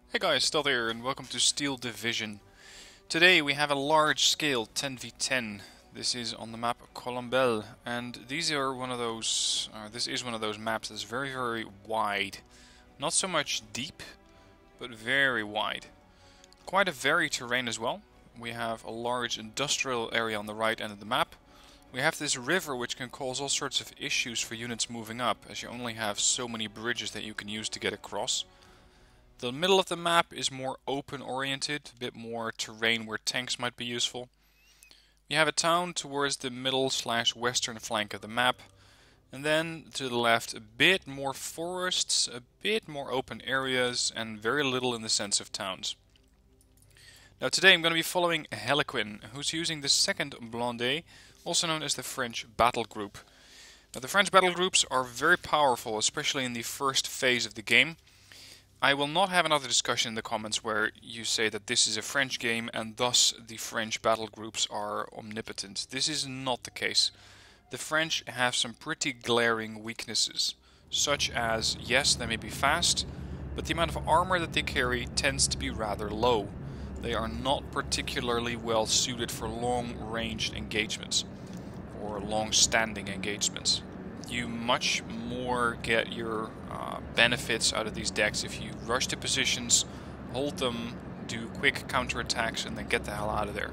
Hey guys, still here, and welcome to Steel Division. Today we have a large-scale 10v10. This is on the map Colombelle, and these are one of those. This is one of those maps that's very, very wide. Not so much deep, but very wide. Quite a varied terrain as well. We have a large industrial area on the right end of the map. We have this river which can cause all sorts of issues for units moving up, as you only have so many bridges that you can use to get across. The middle of the map is more open oriented, a bit more terrain where tanks might be useful. You have a town towards the middle / western flank of the map. And then to the left a bit more forests, a bit more open areas, and very little in the sense of towns. Now today I'm going to be following Hellequin, who's using the second Blindé, also known as the French battle group. Now the French battle groups are very powerful, especially in the first phase of the game. I will not have another discussion in the comments where you say that this is a French game and thus the French battle groups are omnipotent. This is not the case. The French have some pretty glaring weaknesses, such as, yes, they may be fast, but the amount of armor that they carry tends to be rather low. They are not particularly well suited for long-ranged engagements or long-standing engagements. You much more get your benefits out of these decks if you rush to positions, hold them, do quick counterattacks, and then get the hell out of there.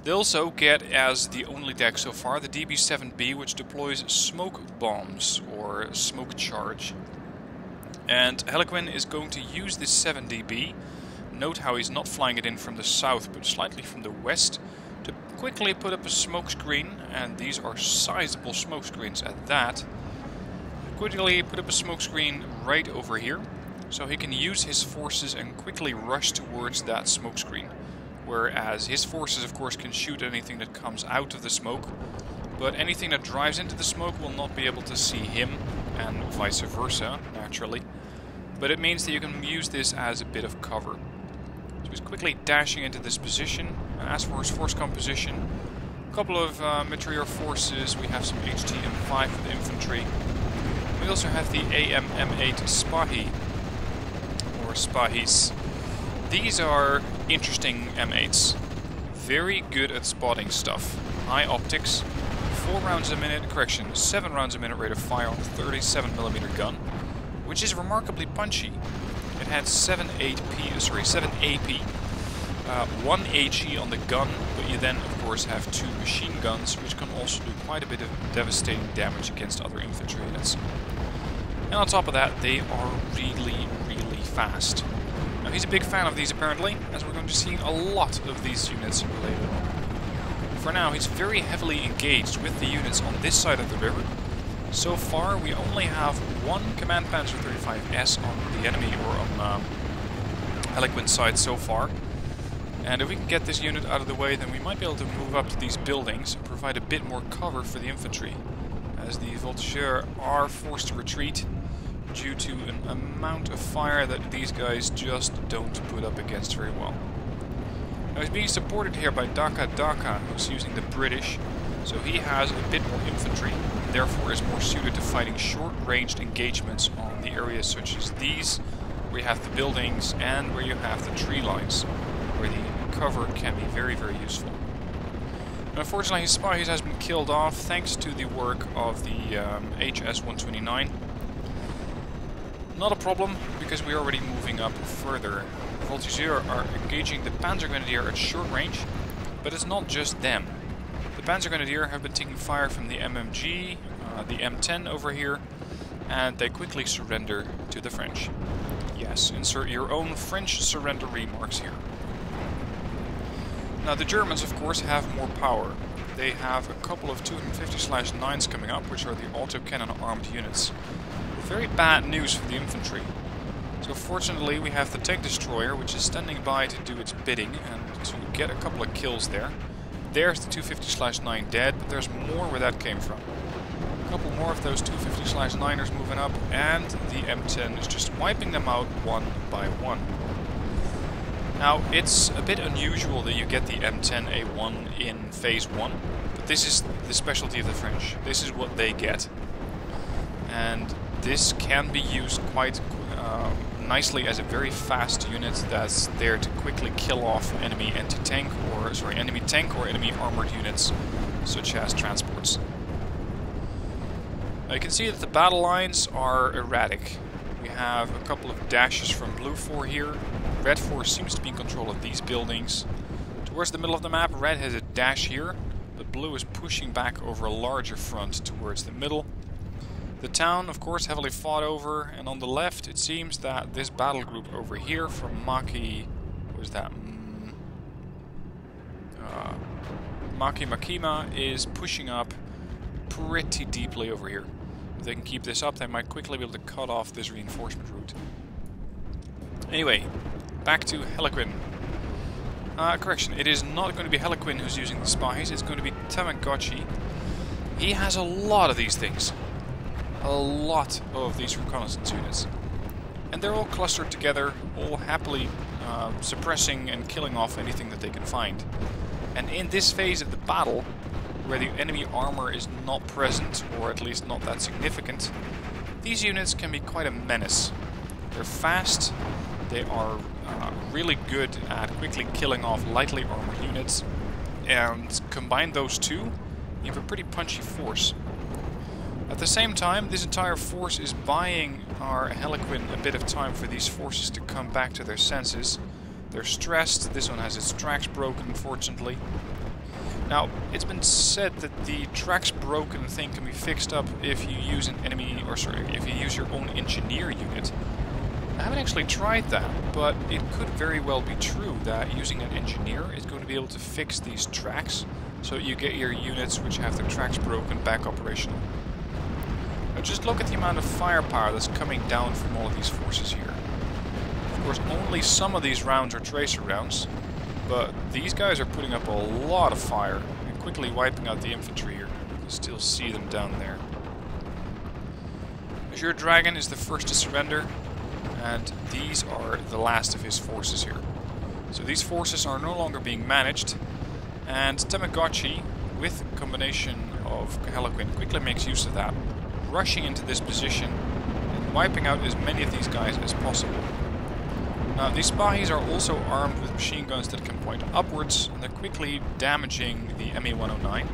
They also get, as the only deck so far, the DB7B, which deploys smoke bombs or smoke charge. And Hellequin is going to use this 7DB. Note how he's not flying it in from the south, but slightly from the west, to quickly put up a smoke screen, and these are sizable smoke screens at that. Quickly put up a smoke screen right over here, so he can use his forces and quickly rush towards that smoke screen. Whereas his forces, of course, can shoot anything that comes out of the smoke, but anything that drives into the smoke will not be able to see him, and vice versa, naturally. But it means that you can use this as a bit of cover. So he's quickly dashing into this position, and as for his force composition, a couple of Meteor forces, we have some HT-M5 for the infantry. We also have the AM-M8 Spahi, or Spahis. These are interesting M8s. Very good at spotting stuff. High optics, 7 rounds a minute rate of fire on a 37mm gun, which is remarkably punchy. It had 7 AP, 1 HE on the gun, but you then of course have 2 machine guns, which can also do quite a bit of devastating damage against other infantry units. And on top of that, they are really, really fast. Now he's a big fan of these apparently, as we're going to see a lot of these units later on. For now, he's very heavily engaged with the units on this side of the river. So far, we only have one Command Panzer 35S on the enemy, or on Hellequin's side so far. And if we can get this unit out of the way, then we might be able to move up to these buildings and provide a bit more cover for the infantry, as the Voltigeurs are forced to retreat due to an amount of fire that these guys just don't put up against very well. Now he's being supported here by Daka, who's using the British, so he has a bit more infantry, and therefore is more suited to fighting short-ranged engagements on the areas such as these, where you have the buildings and where you have the tree lines, where the cover can be very, very useful. And unfortunately, his Spahis has been killed off thanks to the work of the HS-129. Not a problem, because we're already moving up further. The Voltigeurs are engaging the Panzer Grenadier at short range, but it's not just them. The Panzer Grenadier have been taking fire from the MMG, the M10 over here, and they quickly surrender to the French. Yes, insert your own French surrender remarks here. Now the Germans, of course, have more power. They have a couple of 250/9s coming up, which are the autocannon armed units. Very bad news for the infantry. So fortunately we have the tank destroyer, which is standing by to do its bidding and to get a couple of kills there. There's the 250/9 dead, but there's more where that came from. A couple more of those 250/9ers moving up, and the M10 is just wiping them out one by one. Now, it's a bit unusual that you get the M10A1 in Phase 1, but this is the specialty of the French. This is what they get. And this can be used quite nicely as a very fast unit that's there to quickly kill off enemy anti-tank or enemy tank or enemy armored units, such as transports. Now you can see that the battle lines are erratic. We have a couple of dashes from Blue 4 here. Red 4 seems to be in control of these buildings. Towards the middle of the map, Red has a dash here, but Blue is pushing back over a larger front towards the middle. The town, of course, heavily fought over, and on the left it seems that this battle group over here from Maki... what was that? Maki Makima is pushing up pretty deeply over here. If they can keep this up, they might quickly be able to cut off this reinforcement route. Anyway, back to Hellequin. Correction, it is not going to be Hellequin who's using the spies, it's going to be Tamagotchi. He has a lot of these things. A lot of these reconnaissance units. And they're all clustered together, all happily suppressing and killing off anything that they can find. And in this phase of the battle, where the enemy armor is not present, or at least not that significant, these units can be quite a menace. They're fast, they are really good at quickly killing off lightly armored units, and combine those two, you have a pretty punchy force. At the same time, this entire force is buying our Hellequin a bit of time for these forces to come back to their senses. They're stressed, this one has its tracks broken, unfortunately. Now, it's been said that the tracks broken thing can be fixed up if you use an enemy, if you use your own engineer unit. I haven't actually tried that, but it could very well be true that using an engineer is going to be able to fix these tracks, so you get your units which have their tracks broken back operational. Now just look at the amount of firepower that's coming down from all of these forces here. Of course, only some of these rounds are tracer rounds, but these guys are putting up a lot of fire and quickly wiping out the infantry here. You can still see them down there. Azure Dragon is the first to surrender, and these are the last of his forces here. So these forces are no longer being managed, and Tamagotchi, with a combination of Hellequin, quickly makes use of that, rushing into this position and wiping out as many of these guys as possible. Now, these Spahis are also armed with machine guns that can point upwards, and they're quickly damaging the ME-109.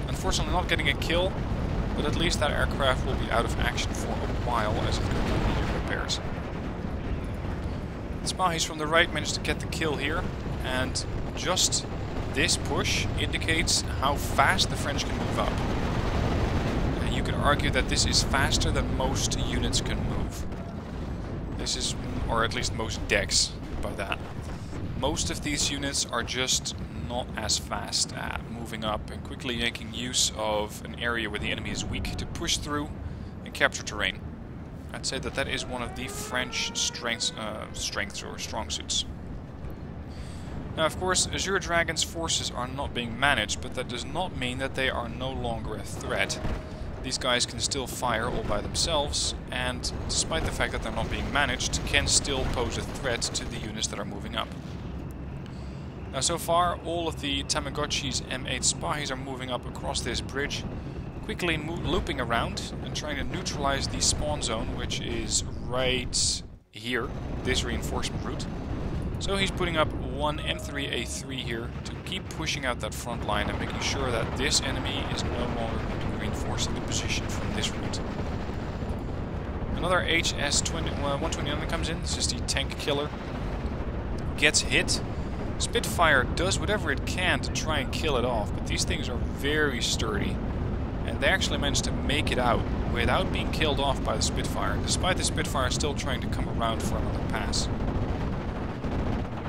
Unfortunately not getting a kill, but at least that aircraft will be out of action for a while as it continues repairs. The Spahis from the right managed to get the kill here, and just this push indicates how fast the French can move up. You could argue that this is faster than most units can move. This is, or at least most decks, by that. Most of these units are just not as fast at moving up and quickly making use of an area where the enemy is weak to push through and capture terrain. I'd say that that is one of the French strengths or strong suits. Now, of course, Azure Dragon's forces are not being managed, but that does not mean that they are no longer a threat. These guys can still fire all by themselves, and despite the fact that they're not being managed, can still pose a threat to the units that are moving up. Now, so far, all of the Tamagotchi's M8 Spahis are moving up across this bridge, quickly looping around and trying to neutralize the spawn zone, which is right here, this reinforcement route. So he's putting up one M3A3 here to keep pushing out that front line and making sure that this enemy is no longer going to be reinforcing the position from this route. Another HS-129 comes in. This is the tank killer. Gets hit. Spitfire does whatever it can to try and kill it off, but these things are very sturdy. And they actually managed to make it out without being killed off by the Spitfire, despite the Spitfire still trying to come around for another pass.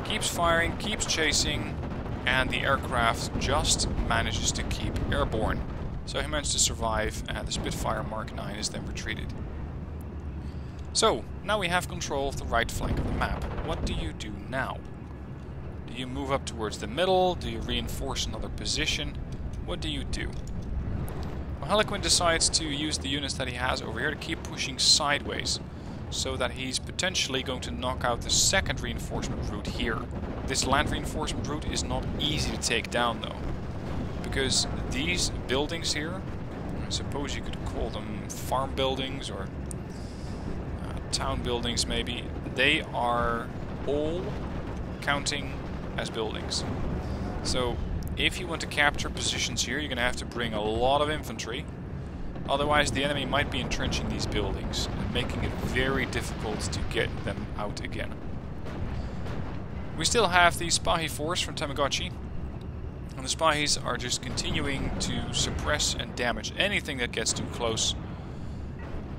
Keeps firing, keeps chasing, and the aircraft just manages to keep airborne. So he managed to survive, and the Spitfire Mark 9 is then retreated. So, now we have control of the right flank of the map. What do you do now? Do you move up towards the middle? Do you reinforce another position? What do you do? Well, Hellequin decides to use the units that he has over here to keep pushing sideways, so that he's potentially going to knock out the second reinforcement route here. This land reinforcement route is not easy to take down though, because these buildings here, I suppose you could call them farm buildings or town buildings maybe, they are all counting as buildings. So if you want to capture positions here, you're going to have to bring a lot of infantry. Otherwise the enemy might be entrenching these buildings and making it very difficult to get them out again. We still have the Spahi force from Tamagotchi. And the Spahis are just continuing to suppress and damage anything that gets too close.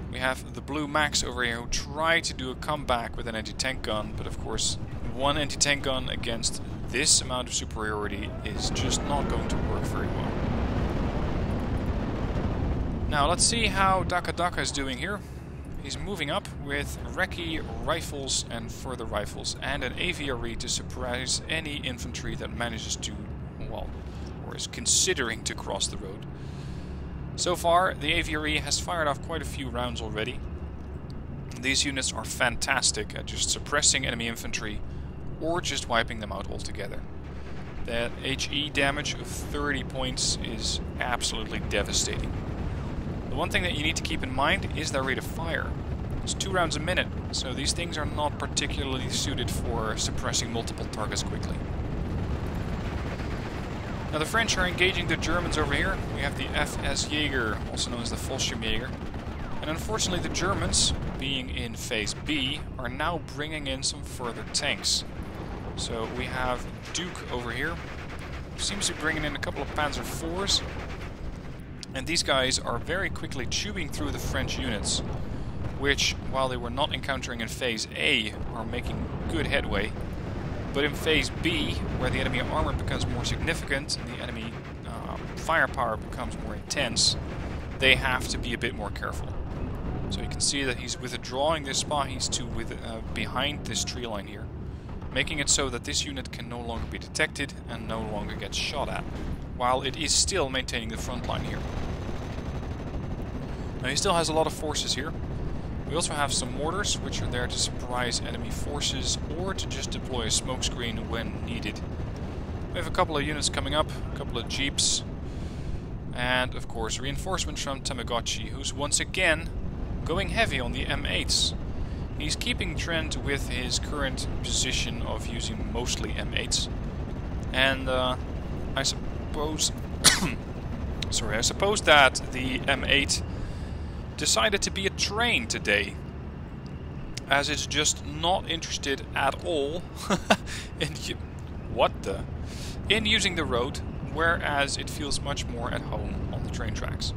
We have the Blue Max over here who try to do a comeback with an anti-tank gun, but of course one anti-tank gun against this amount of superiority is just not going to work very well. Now let's see how Daka Daka is doing here. He's moving up with recce rifles and further rifles and an AVRE to surprise any infantry that manages to, well, or is considering to cross the road. So far the AVRE has fired off quite a few rounds already. These units are fantastic at just suppressing enemy infantry or just wiping them out altogether. That HE damage of 30 points is absolutely devastating. The one thing that you need to keep in mind is their rate of fire. It's 2 rounds a minute, so these things are not particularly suited for suppressing multiple targets quickly. Now the French are engaging the Germans over here. We have the FS Jaeger, also known as the Fallschirmjäger. And unfortunately the Germans, being in phase B, are now bringing in some further tanks. So we have Duke over here, seems to be bringing in a couple of Panzer IVs. And these guys are very quickly chewing through the French units, which, while they were not encountering in phase A, are making good headway. But in phase B, where the enemy armor becomes more significant and the enemy firepower becomes more intense, they have to be a bit more careful. So you can see that he's withdrawing this Spahis to behind this tree line here, making it so that this unit can no longer be detected and no longer get shot at, while it is still maintaining the front line here. Now he still has a lot of forces here. We also have some mortars, which are there to surprise enemy forces or to just deploy a smokescreen when needed. We have a couple of units coming up, a couple of jeeps, and of course reinforcements from Tamagotchi, who's once again going heavy on the M8s. He's keeping trend with his current position of using mostly M8s. And I suppose I suppose that the M8 decided to be a train today, as it's just not interested at all in using the road, whereas it feels much more at home on the train tracks.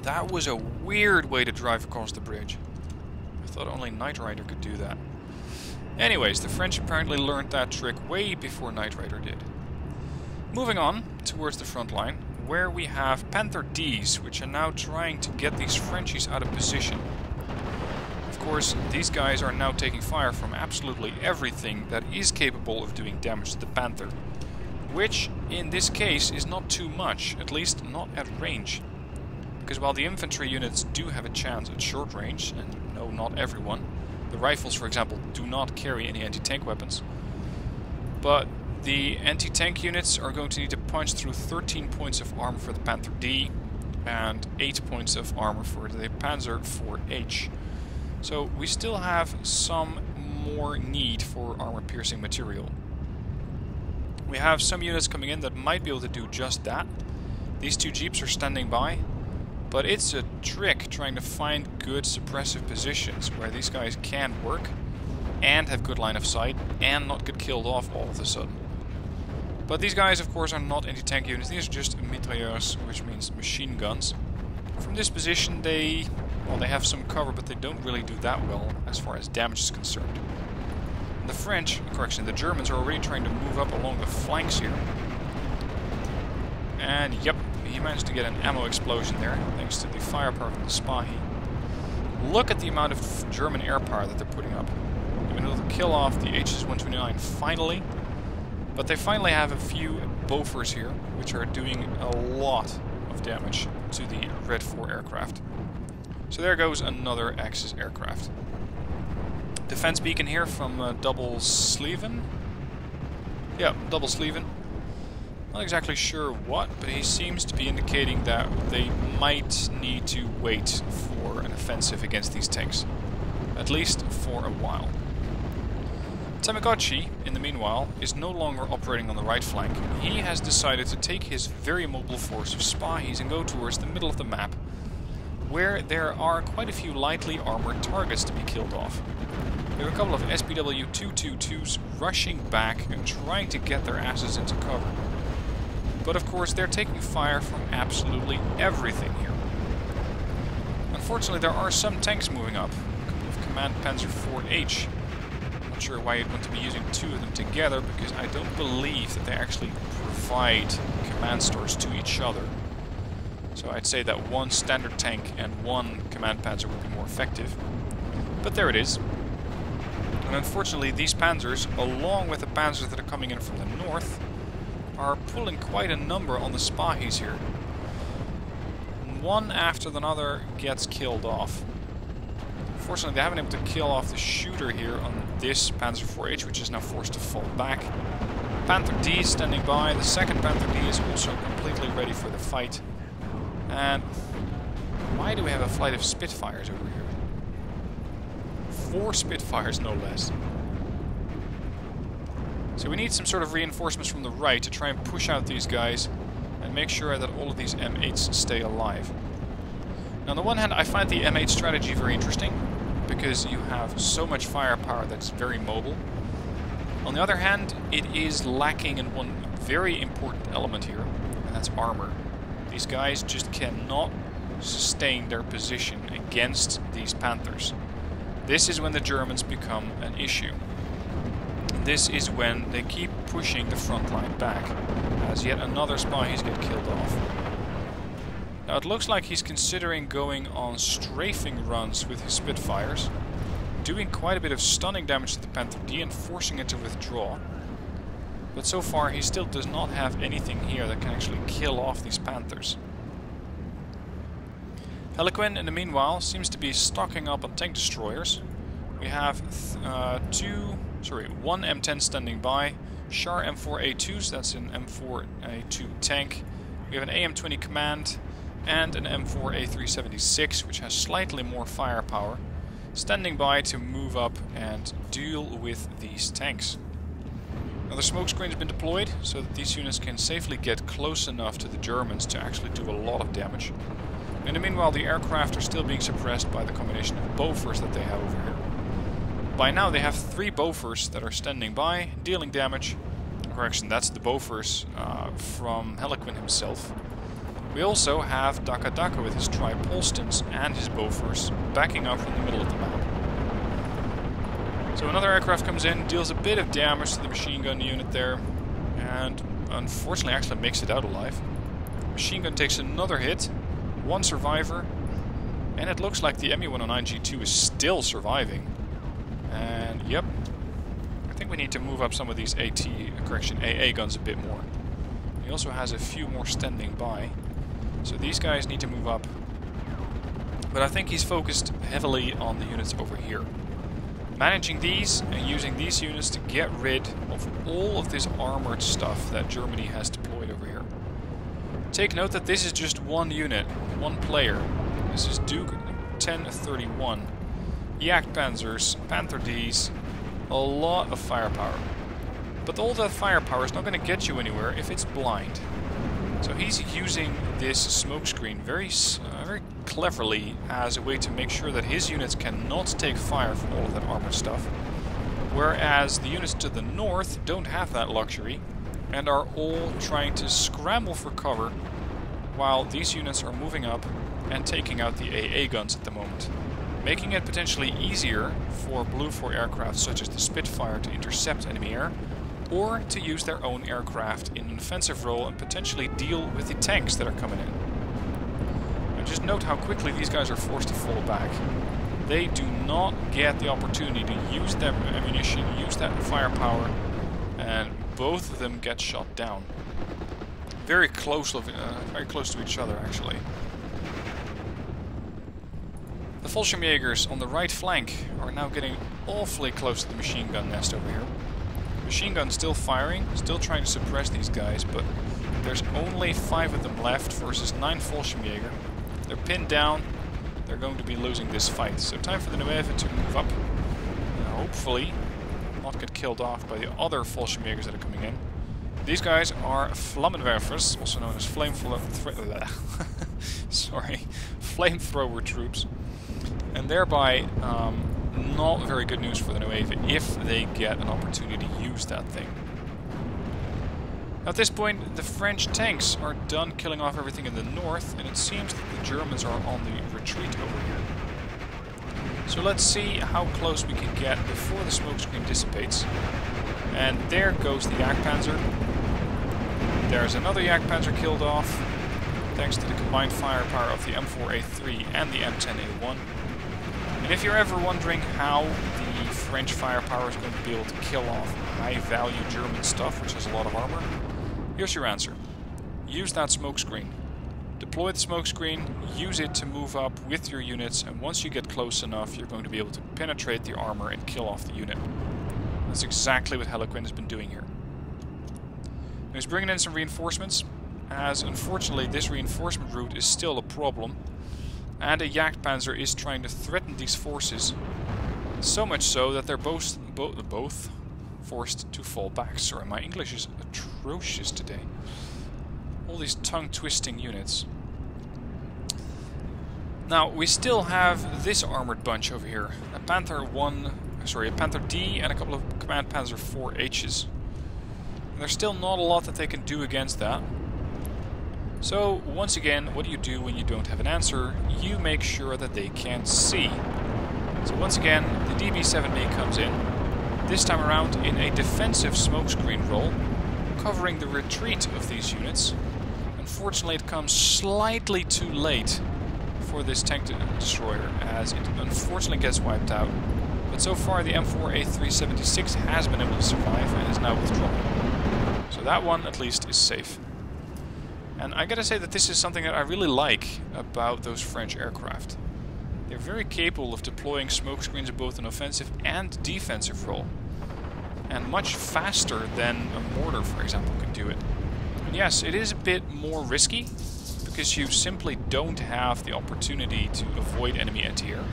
That was a weird way to drive across the bridge. I thought only Knight Rider could do that. Anyways, the French apparently learned that trick way before Knight Rider did. Moving on towards the front line, where we have Panther Ds, which are now trying to get these Frenchies out of position. Of course, these guys are now taking fire from absolutely everything that is capable of doing damage to the Panther, which in this case is not too much, at least not at range. Because while the infantry units do have a chance at short range, and no, not everyone, the rifles, for example, do not carry any anti-tank weapons, but the anti-tank units are going to need to punch through 13 points of armor for the Panther D and 8 points of armor for the Panzer IV-H. So we still have some more need for armor-piercing material. We have some units coming in that might be able to do just that. These 2 jeeps are standing by, but it's a trick trying to find good suppressive positions where these guys can work and have good line of sight and not get killed off all of a sudden. But these guys, of course, are not anti-tank units. These are just mitrailleurs, which means machine guns. From this position, they have some cover, but they don't really do that well as far as damage is concerned. The French, the Germans are already trying to move up along the flanks here. And yep, he managed to get an ammo explosion there, thanks to the firepower from the Spahi. Look at the amount of German air power that they're putting up. They've been able to kill off the HS-129 finally. But they finally have a few Bofors here, which are doing a lot of damage to the Red 4 aircraft. So there goes another Axis aircraft. Defense beacon here from Double Sleven. Yeah, Double Sleven. Not exactly sure what, but he seems to be indicating that they might need to wait for an offensive against these tanks. at least for a while. Tamagotchi, in the meanwhile, is no longer operating on the right flank. He has decided to take his very mobile force of Spahis and go towards the middle of the map, where there are quite a few lightly armored targets to be killed off. We have a couple of SPW 222s rushing back and trying to get their asses into cover. But of course they're taking fire from absolutely everything here. Unfortunately there are some tanks moving up. A couple of Command Panzer IV-H. Not sure why you'd want to be using two of them together, because I don't believe that they actually provide command stores to each other. So I'd say that one standard tank and one Command Panzer would be more effective. But there it is. And unfortunately these panzers, along with the panzers that are coming in from the north, are pulling quite a number on the Spahis here. One after another gets killed off. Fortunately they haven't been able to kill off the shooter here on this Panzer IV-H, which is now forced to fall back. Panther D is standing by. The second Panther D is also completely ready for the fight. And why do we have a flight of Spitfires over here? 4 Spitfires, no less. So we need some sort of reinforcements from the right to try and push out these guys and make sure that all of these M8s stay alive. Now on the one hand I find the M8 strategy very interesting, because you have so much firepower that's very mobile. On the other hand, it is lacking in one very important element here, and that's armor. These guys just cannot sustain their position against these Panthers. This is when the Germans become an issue. This is when they keep pushing the front line back, as yet another Spahis get killed off. Now it looks like he's considering going on strafing runs with his Spitfires, doing quite a bit of stunning damage to the Panther D and forcing it to withdraw. But so far he still does not have anything here that can actually kill off these Panthers. Hellequin, in the meanwhile, seems to be stocking up on tank destroyers. We have one M10 standing by, Char M4A2s, that's an M4A2 tank. We have an AM-20 Command and an M4A376, which has slightly more firepower, standing by to move up and deal with these tanks. Another smokescreen has been deployed so that these units can safely get close enough to the Germans to actually do a lot of damage. In the meanwhile, the aircraft are still being suppressed by the combination of Bofors that they have over here. By now they have 3 Bofors that are standing by, dealing damage. Correction, that's the Bofors from Hellequin himself. We also have Daka Daka with his Tri-Polstons and his Bofors backing up from the middle of the map. So another aircraft comes in, deals a bit of damage to the machine gun unit there, and unfortunately actually makes it out alive. Machine gun takes another hit, 1 survivor, and it looks like the Me-109G2 is still surviving. And yep, I think we need to move up some of these AA guns a bit more. He also has a few more standing by, so these guys need to move up. But I think he's focused heavily on the units over here. Managing these and using these units to get rid of all of this armored stuff that Germany has deployed over here. Take note that this is just one unit, one player. This is Duke 1031. Yak Panzers, Panther Ds, a lot of firepower. But all that firepower is not going to get you anywhere if it's blind. So he's using this smokescreen very cleverly as a way to make sure that his units cannot take fire from all of that armored stuff. Whereas the units to the north don't have that luxury and are all trying to scramble for cover while these units are moving up and taking out the AA guns at the moment, making it potentially easier for Blue 4 aircraft such as the Spitfire to intercept enemy air, or to use their own aircraft in an offensive role and potentially deal with the tanks that are coming in. And just note how quickly these guys are forced to fall back. They do not get the opportunity to use their ammunition, use that firepower, and both of them get shot down. Very close to each other, actually. The Fallschirmjägers on the right flank are now getting awfully close to the machine gun nest over here. Machine gun still firing, still trying to suppress these guys, but there's only 5 of them left versus 9 Fallschirmjäger. They're pinned down, they're going to be losing this fight. So time for the Nueve to move up. And hopefully not get killed off by the other Fallschirmjägers that are coming in. These guys are Flammenwerfers, also known as flamethrower troops. And thereby, not very good news for the Nueve if they get an opportunity to use that thing. At this point, the French tanks are done killing off everything in the north, and it seems that the Germans are on the retreat over here. So let's see how close we can get before the smokescreen dissipates. And there goes the Jagdpanzer. There's another Jagdpanzer killed off, thanks to the combined firepower of the M4A3 and the M10A1. And if you're ever wondering how the French firepower is going to be able to kill off high-value German stuff, which has a lot of armor, here's your answer. Use that smokescreen. Deploy the smokescreen, use it to move up with your units, and once you get close enough, you're going to be able to penetrate the armor and kill off the unit. That's exactly what Hellequin has been doing here. He's bringing in some reinforcements, as unfortunately this reinforcement route is still a problem, and a Jagdpanzer is trying to threaten these forces, so much so that they're both forced to fall back. Sorry, my English is atrocious today. All these tongue-twisting units. Now, we still have this armored bunch over here. A Panther D and a couple of Command Panzer 4Hs. And there's still not a lot that they can do against that. So, once again, what do you do when you don't have an answer? You make sure that they can't see. So once again, the DB7B comes in, this time around in a defensive smokescreen role, covering the retreat of these units. Unfortunately, it comes slightly too late for this tank destroyer, as it unfortunately gets wiped out. But so far, the M4A376 has been able to survive and is now withdrawn. So that one, at least, is safe. And I gotta say that this is something that I really like about those French aircraft. They're very capable of deploying smokescreens in both an offensive and defensive role. And much faster than a mortar, for example, can do it. And yes, it is a bit more risky, because you simply don't have the opportunity to avoid enemy anti-air,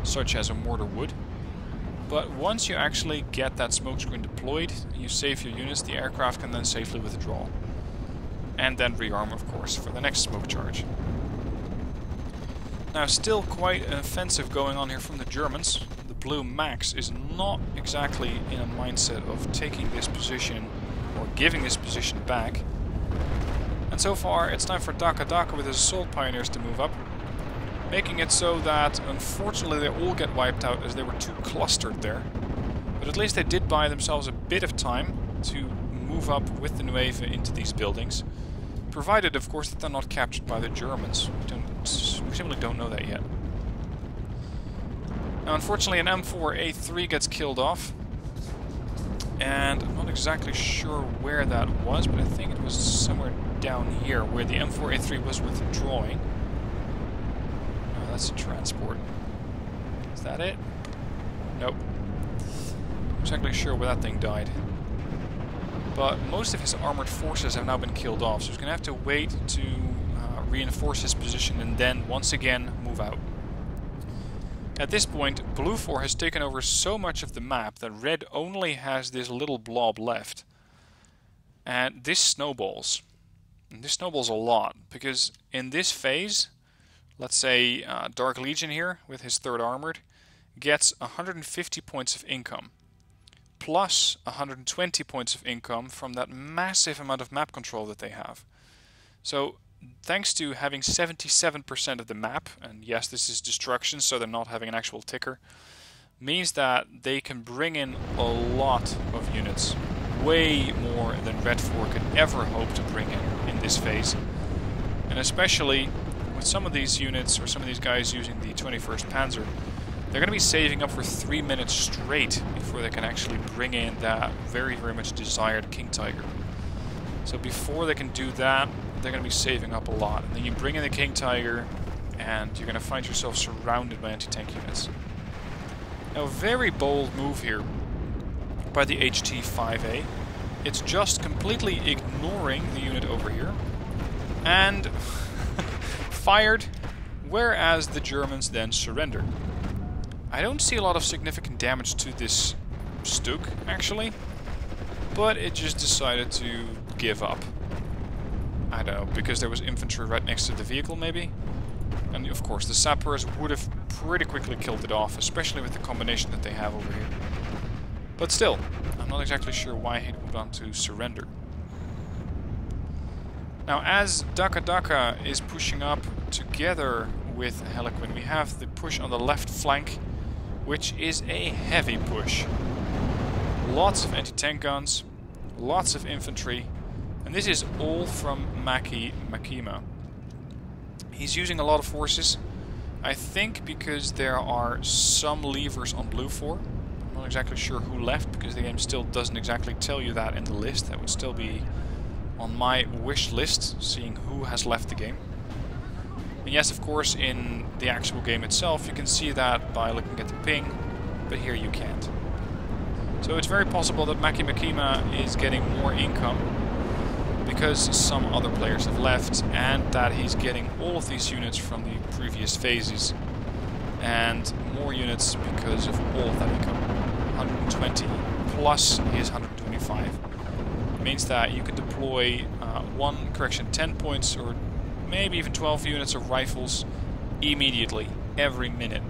such as a mortar would. But once you actually get that smokescreen deployed, you save your units, the aircraft can then safely withdraw. And then rearm, of course, for the next smoke charge. Now, still quite an offensive going on here from the Germans. The Blue Max is not exactly in a mindset of taking this position or giving this position back. And so far, it's time for Daka Daka with his assault pioneers to move up, making it so that, unfortunately, they all get wiped out as they were too clustered there. But at least they did buy themselves a bit of time to move up with the Nueve into these buildings, provided, of course, that they're not captured by the Germans. We simply don't know that yet. Now, unfortunately, an M4A3 gets killed off, and I'm not exactly sure where that was, but I think it was somewhere down here where the M4A3 was withdrawing. No, that's a transport. Is that it? Nope. Not exactly sure where that thing died. But most of his armored forces have now been killed off, so he's going to have to wait to reinforce his position and then once again move out. At this point, Blue 4 has taken over so much of the map that Red only has this little blob left. And this snowballs. And this snowballs a lot, because in this phase, let's say Dark Legion here, with his 3rd Armored, gets 150 points of income. Plus 120 points of income from that massive amount of map control that they have. So, thanks to having 77% of the map, and yes, this is destruction, so they're not having an actual ticker, means that they can bring in a lot of units. Way more than Red 4 could ever hope to bring in this phase. And especially with some of these units, or some of these guys using the 21st Panzer, they're going to be saving up for 3 minutes straight before they can actually bring in that very, very much desired King Tiger. So before they can do that, they're going to be saving up a lot. And then you bring in the King Tiger, and you're going to find yourself surrounded by anti-tank units. Now, a very bold move here by the HT-5A. It's just completely ignoring the unit over here, and fired whereas the Germans then surrender. I don't see a lot of significant damage to this Stuk, actually, but it just decided to give up. I don't know, because there was infantry right next to the vehicle, maybe? And of course, the sappers would have pretty quickly killed it off, especially with the combination that they have over here. But still, I'm not exactly sure why he would want to surrender. Now, as Daka Daka is pushing up together with Hellequin, we have the push on the left flank, which is a heavy push. Lots of anti-tank guns, lots of infantry, and this is all from Maki Makima. He's using a lot of forces, I think because there are some levers on Blue 4. I'm not exactly sure who left, because the game still doesn't exactly tell you that in the list. That would still be on my wish list, seeing who has left the game. And yes, of course, in the actual game itself, you can see that by looking at the ping, but here you can't. So it's very possible that Maki Makima is getting more income because some other players have left, and that he's getting all of these units from the previous phases, and more units because of all of that income. 120 plus his 125. It means that you can deploy 10 points or maybe even 12 units of rifles immediately, every minute.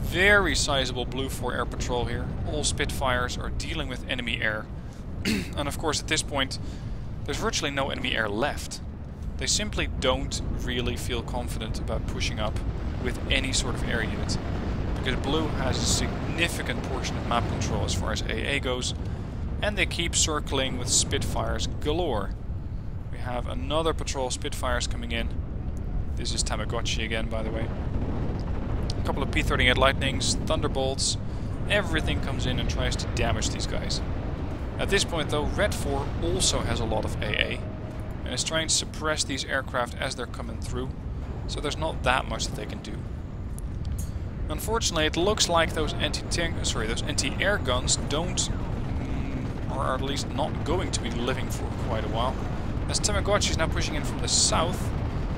Very sizable Blue 4 air patrol here. All Spitfires are dealing with enemy air. And of course at this point there's virtually no enemy air left. They simply don't really feel confident about pushing up with any sort of air unit, because Blue has a significant portion of map control as far as AA goes, and they keep circling with Spitfires galore. We have another patrol of Spitfires coming in. This is Tamagotchi again, by the way. A couple of P-38 Lightnings, Thunderbolts, everything comes in and tries to damage these guys. At this point though, Red 4 also has a lot of AA, and is trying to suppress these aircraft as they're coming through, so there's not that much that they can do. Unfortunately, it looks like those anti-air guns don't, or are at least not going to be living for quite a while, as Tamagotchi is now pushing in from the south,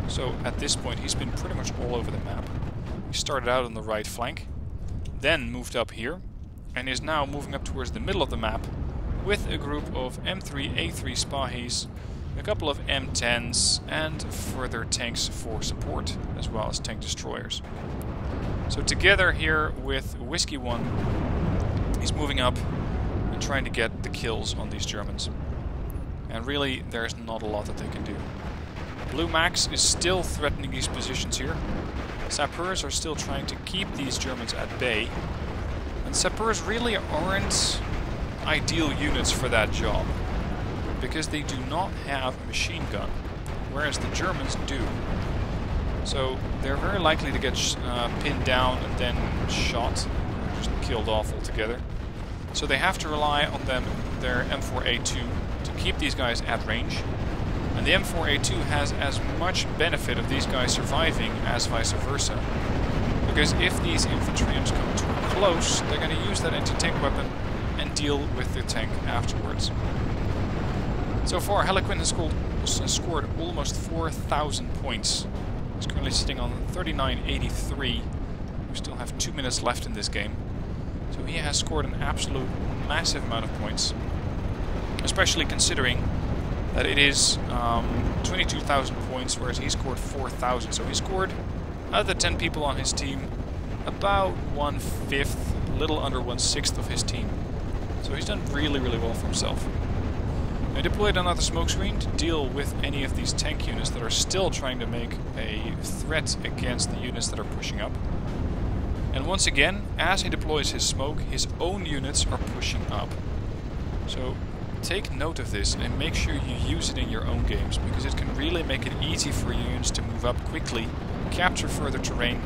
so at this point he's been pretty much all over the map. He started out on the right flank, then moved up here, and is now moving up towards the middle of the map, with a group of M3, A3 Spahis, a couple of M10s, and further tanks for support, as well as tank destroyers. So together here with Whiskey 1, he's moving up and trying to get the kills on these Germans. And really, there's not a lot that they can do. Blue Max is still threatening these positions here. Sappers are still trying to keep these Germans at bay. And Sappers really aren't ideal units for that job, because they do not have a machine gun, whereas the Germans do. So they're very likely to get pinned down and then shot, or just killed off altogether. So they have to rely on their M4A2 to keep these guys at range. And the M4A2 has as much benefit of these guys surviving as vice versa. Because if these infantry units come too close, they're going to use that anti-tank weapon and deal with the tank afterwards. So far, Hellequin has scored almost 4,000 points. He's currently sitting on 3983. We still have 2 minutes left in this game. So he has scored an absolute massive amount of points. Especially considering that it is 22,000 points, whereas he scored 4,000. So he scored, out of the 10 people on his team, about 1/5, a little under 1/6 of his team. So he's done really, really well for himself. I deployed another smokescreen to deal with any of these tank units that are still trying to make a threat against the units that are pushing up. And once again, as he deploys his smoke, his own units are pushing up. So take note of this and make sure you use it in your own games, because it can really make it easy for your units to move up quickly, capture further terrain,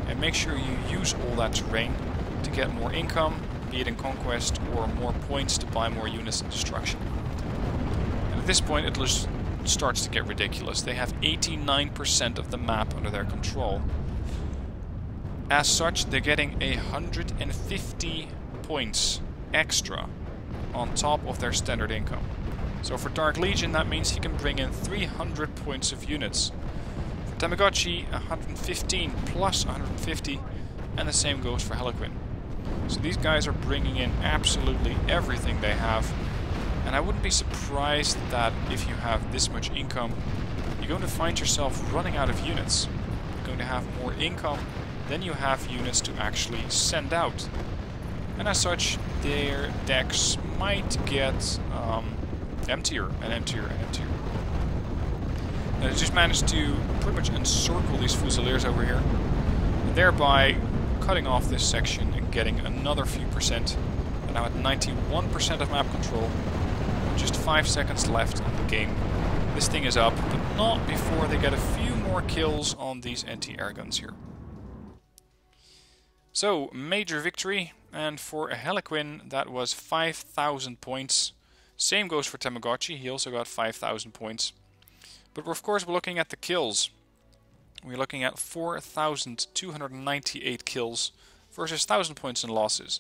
and make sure you use all that terrain to get more income, be it in Conquest, or more points to buy more units in Destruction. And at this point it just starts to get ridiculous. They have 89% of the map under their control. As such, they're getting 150 points extra on top of their standard income. So for Dark Legion, that means he can bring in 300 points of units. For Tamagotchi 115 plus 150, and the same goes for Hellequin. So these guys are bringing in absolutely everything they have, and I wouldn't be surprised that if you have this much income, you're going to find yourself running out of units. You're going to have more income than you have units to actually send out. And as such, their decks might get emptier and emptier and emptier. And I just managed to pretty much encircle these Fusiliers over here, thereby cutting off this section and getting another few percent. And now at 91% of map control, just 5 seconds left on the game. This thing is up, but not before they get a few more kills on these anti-air guns here. So, major victory, and for a Hellequin that was 5,000 points. Same goes for Tamagotchi, he also got 5,000 points. But of course we're looking at the kills. We're looking at 4,298 kills versus 1,000 points in losses.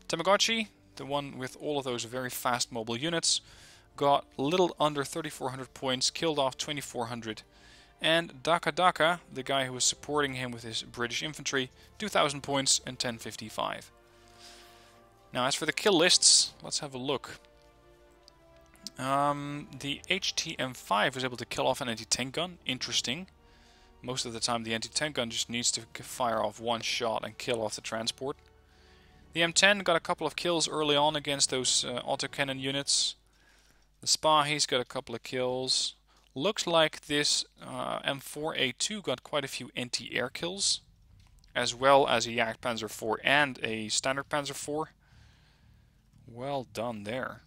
Tamagotchi, the one with all of those very fast mobile units, got a little under 3,400 points, killed off 2,400. And Daka Daka, the guy who was supporting him with his British infantry, 2,000 points and 1055. Now as for the kill lists, let's have a look. The HTM5 was able to kill off an anti-tank gun. Interesting. Most of the time the anti-tank gun just needs to fire off one shot and kill off the transport. The M10 got a couple of kills early on against those autocannon units. The Spahis got a couple of kills. Looks like this M4A2 got quite a few anti-air kills, as well as a Jagdpanzer IV and a Standard Panzer IV. Well done there.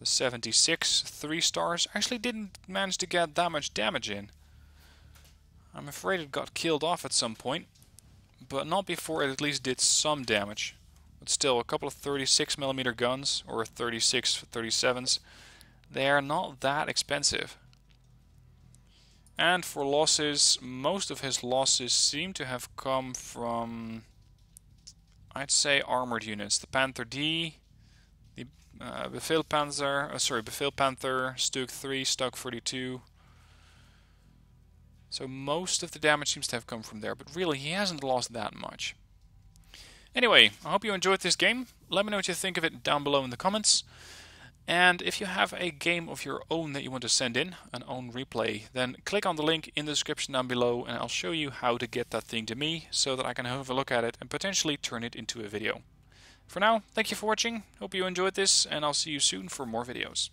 The 76, 3 stars, actually didn't manage to get that much damage in. I'm afraid it got killed off at some point, but not before it at least did some damage. But still, a couple of 36mm guns, or 36, 37s, they are not that expensive. And for losses, most of his losses seem to have come from, I'd say, armored units. The Panther D, the Befehlpanther, Stug 3, Stug 42. So most of the damage seems to have come from there, but really he hasn't lost that much. Anyway, I hope you enjoyed this game. Let me know what you think of it down below in the comments. And if you have a game of your own that you want to send in, an own replay, then click on the link in the description down below and I'll show you how to get that thing to me so that I can have a look at it and potentially turn it into a video. For now, thank you for watching, hope you enjoyed this, and I'll see you soon for more videos.